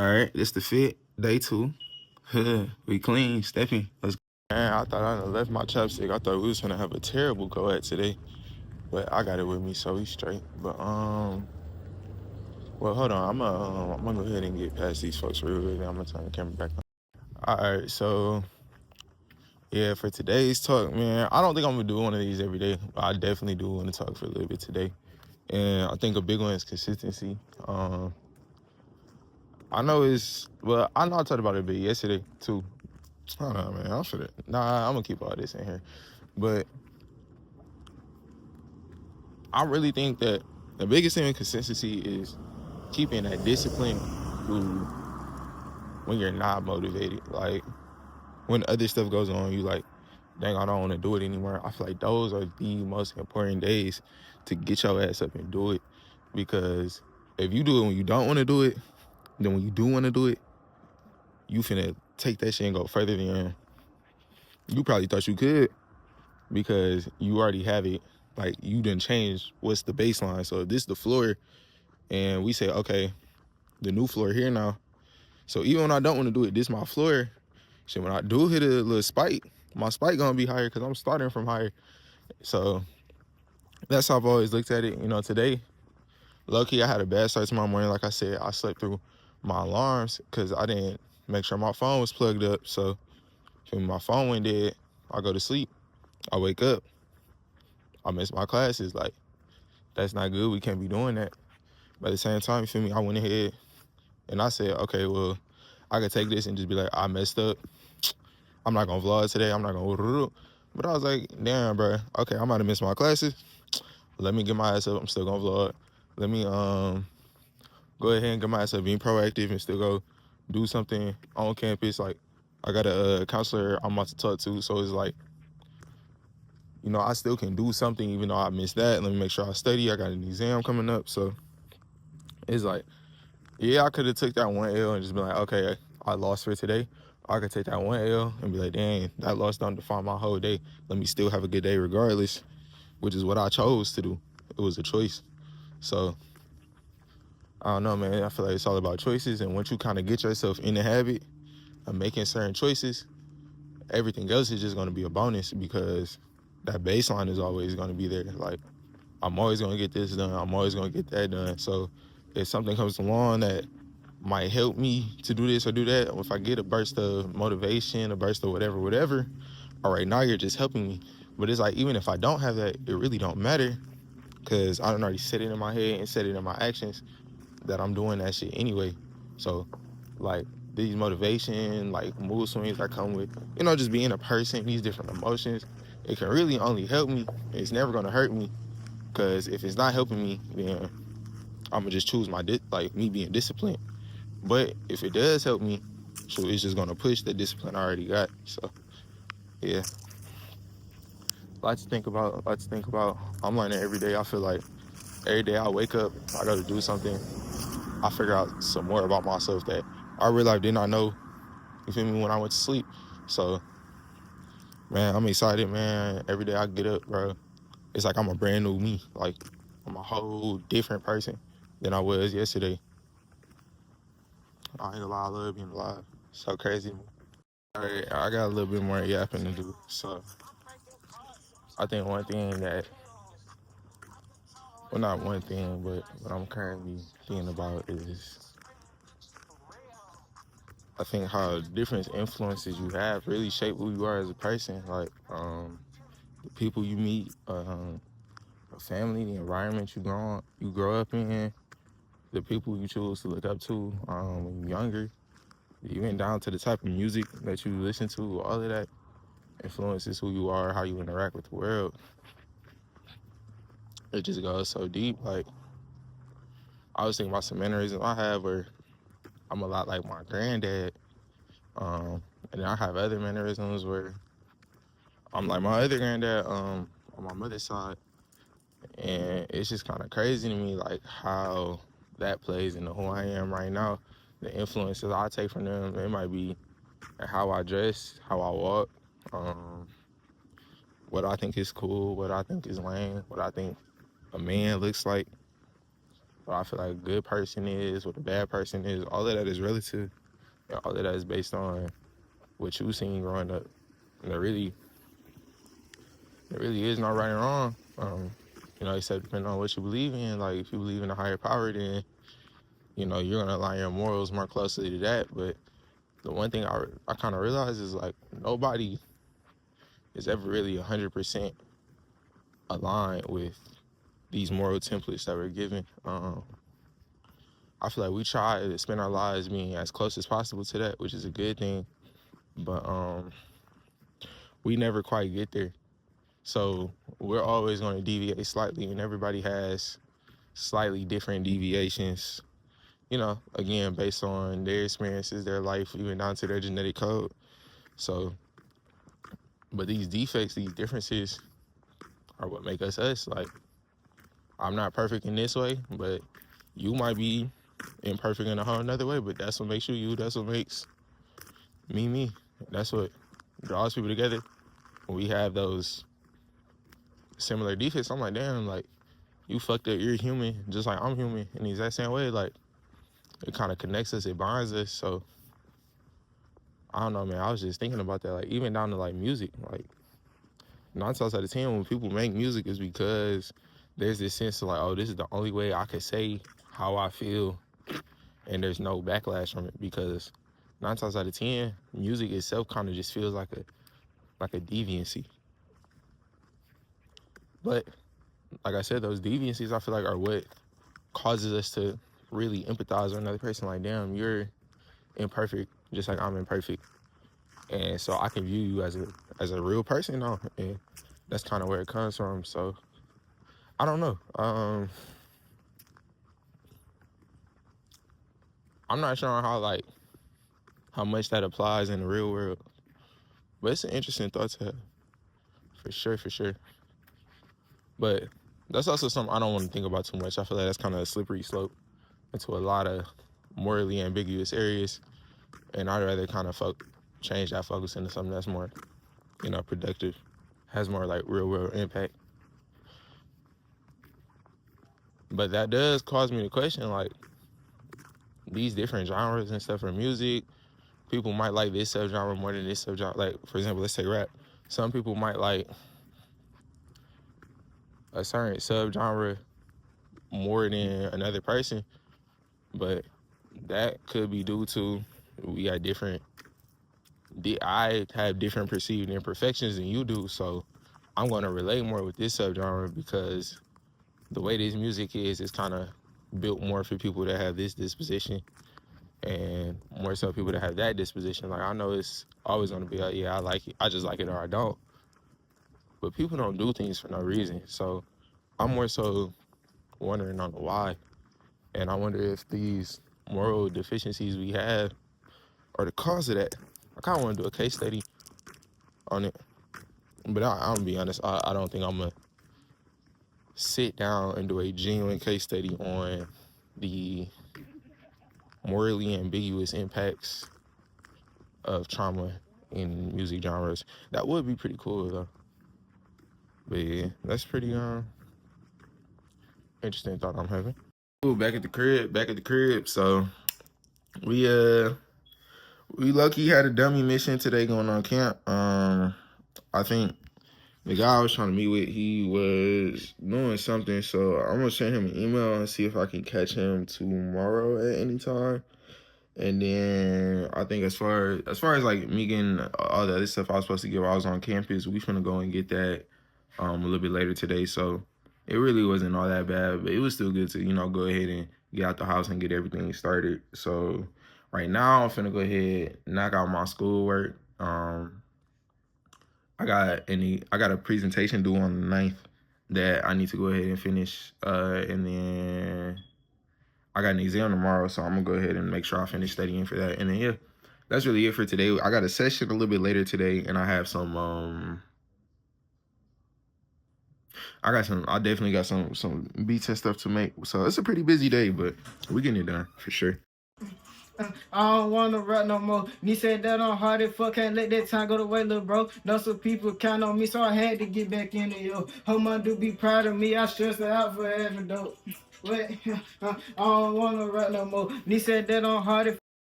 All right, this the fit, day 2. We clean, stepping. Let's go. Man, I thought I done left my chapstick. I thought we was gonna have a terrible go at today, but I got it with me, so we straight. But well, hold on. I'm gonna go ahead and get past these folks real quick. I'm gonna turn the camera back on. All right, so yeah, for today's talk, man, I don't think I'm gonna do one of these every day, but I definitely do want to talk for a little bit today. And I think a big one is consistency. I know I know I talked about it a bit yesterday too. Hold on, man. I'm gonna keep all this in here. But I really think that the biggest thing in consistency is keeping that discipline through when you're not motivated. Like when other stuff goes on, you like, dang, I don't want to do it anymore. I feel like those are the most important days to get your ass up and do it. Because if you do it when you don't want to do it, then when you do want to do it, you finna take that shit and go further than you probably thought you could, because you already have it. Like, you didn't change what's the baseline. So if this is the floor and we say, okay, the new floor here now. So even when I don't want to do it, this is my floor. Shit, when I do hit a little spike, my spike gonna be higher because I'm starting from higher. So that's how I've always looked at it. You know, today, lucky I had a bad start to my morning. Like I said, I slept through my alarms because I didn't make sure my phone was plugged up. So when my phone went dead, I go to sleep. I wake up, I miss my classes. Like, that's not good. We can't be doing that. But at the same time, you feel me? I went ahead and I said, okay, well, I could take this and just be like, I messed up. I'm not gonna vlog today. I'm not gonna. But I was like, damn, bro. Okay, I might have missed my classes. Let me get my ass up. I'm still gonna vlog. Let me go ahead and get my ass up, being proactive, and still go do something on campus. Like, I got a counselor I'm about to talk to, so it's like, you know, I still can do something even though I missed that. Let me make sure I study. I got an exam coming up, so it's like, yeah, I could have took that one L and just been like, okay, I lost for today. I could take that one L and be like, dang, that loss don't define my whole day. Let me still have a good day regardless, which is what I chose to do. It was a choice. So I don't know, man. I feel like it's all about choices. And once you kind of get yourself in the habit of making certain choices, everything else is just going to be a bonus, because that baseline is always going to be there. Like, I'm always going to get this done. I'm always going to get that done. So if something comes along that might help me to do this or do that, or if I get a burst of motivation, a burst of whatever, all right, now you're just helping me. But it's like, even if I don't have that, it really don't matter, because I don't already set it in my head and set it in my actions that I'm doing that shit anyway. So, like, these motivation, like, mood swings that come with, you know, just being a person, these different emotions, it can really only help me. It's never gonna hurt me, because if it's not helping me, then I'm gonna just choose me being disciplined. But if it does help me, so it's just gonna push the discipline I already got. So yeah, lots to think about. I'm learning every day. I feel like every day I wake up, I gotta do something. I figure out some more about myself that I realized did not know. You feel me? When I went to sleep. So man, I'm excited, man. Every day I get up, bro, it's like I'm a brand new me. Like, I'm a whole different person than I was yesterday. I ain't gonna lie, I love being alive. So crazy. All right, I got a little bit more yapping to do. So I think one thing that, well, not one thing, but what I'm currently thinking about is, I think how different influences you have really shape who you are as a person. Like, the people you meet, the family, the environment you grow up in, the people you choose to look up to when you're younger, even down to the type of music that you listen to, all of that influences who you are, how you interact with the world. It just goes so deep. Like, I was thinking about some mannerisms I have where I'm a lot like my granddad. And then I have other mannerisms where I'm like my other granddad on my mother's side. And it's just kind of crazy to me, like, how that plays into who I am right now. The influences I take from them, it might be how I dress, how I walk, um, what I think is cool, what I think is lame, what I think a man looks like. what I feel like a good person is, what a bad person is. All of that is relative. And all of that is based on what you seen growing up. And there really is no right and wrong. Except depending on what you believe in. Like if you believe in a higher power, then you're gonna align your morals more closely to that. But the one thing I kind of realize is like nobody is ever really 100% aligned with these moral templates that we're given. I feel like we try to spend our lives being as close as possible to that, which is a good thing, but we never quite get there. So we're always going to deviate slightly, and everybody has slightly different deviations, again, based on their experiences, their life, even down to their genetic code. So, but these defects, these differences are what make us us. Like, I'm not perfect in this way, but you might be imperfect in a whole another way, but that's what makes you you. That's what makes me me. That's what draws people together. When we have those similar defects, I'm like, damn, like, you fucked up, you're human, just like I'm human in the exact same way. Like, it kind of connects us, it binds us. So, I don't know, man. I was just thinking about that. Like, even down to, like, music. Like, 9 times out of 10, when people make music, is because there's this sense of, like, oh, this is the only way I could say how I feel, and there's no backlash from it. Because 9 times out of 10, music itself kind of just feels like a deviancy. But, like I said, those deviancies, I feel like, are what causes us to really empathize with another person. Like, damn, you're imperfect, just like I'm imperfect. And so I can view you as a real person now. And that's kind of where it comes from. So, I don't know. I'm not sure how much that applies in the real world. But it's an interesting thought to have. For sure. But that's also something I don't want to think about too much. I feel like that's kind of a slippery slope into a lot of morally ambiguous areas. And I'd rather kind of change that focus into something that's more, productive, has more like real world impact. But that does cause me to question, like, these different genres and stuff for music. People might like this subgenre more than this subgenre. Like, for example, let's say rap. Some people might like a certain subgenre more than another person, but that could be due to I have different perceived imperfections than you do, so I'm going to relate more with this subgenre because the way this music is kind of built more for people that have this disposition and more so people that have that disposition. Like, I know it's always going to be like, yeah, I like it, I just like it or I don't. But people don't do things for no reason. So I'm more so wondering on the why. And I wonder if these moral deficiencies we have are the cause of that. I kind of want to do a case study on it. But I'm going to be honest, I don't think I'm going to sit down and do a genuine case study on the morally ambiguous impacts of trauma in music genres. That would be pretty cool, though. But yeah, that's pretty interesting thought I'm having. Ooh, back at the crib. So we low-key had a dummy mission today going on camp. I think the guy I was trying to meet with, he was doing something, so I'm gonna send him an email and see if I can catch him tomorrow at any time. And then I think as far as like me getting all the other stuff I was supposed to get while I was on campus, we finna go and get that a little bit later today. So it really wasn't all that bad, but it was still good to, go ahead and get out the house and get everything started. So right now I'm finna go ahead, knock out my schoolwork. I got a presentation due on the 9th that I need to go ahead and finish. And then I got an exam tomorrow, so I'm gonna go ahead and make sure I finish studying for that. And then yeah, that's really it for today. I got a session a little bit later today, and I have some I definitely got some beats and stuff to make. So it's a pretty busy day, but we getting it done for sure. I don't wanna rap no more. Me said that I'm hard as fuck, can't let that time go to waste, little bro. Know some people count on me, so I had to get back in it, yo. Hope my dude be proud of me, I stress her out for having dope. Wait, I don't wanna rap no more. He said that I'm hard.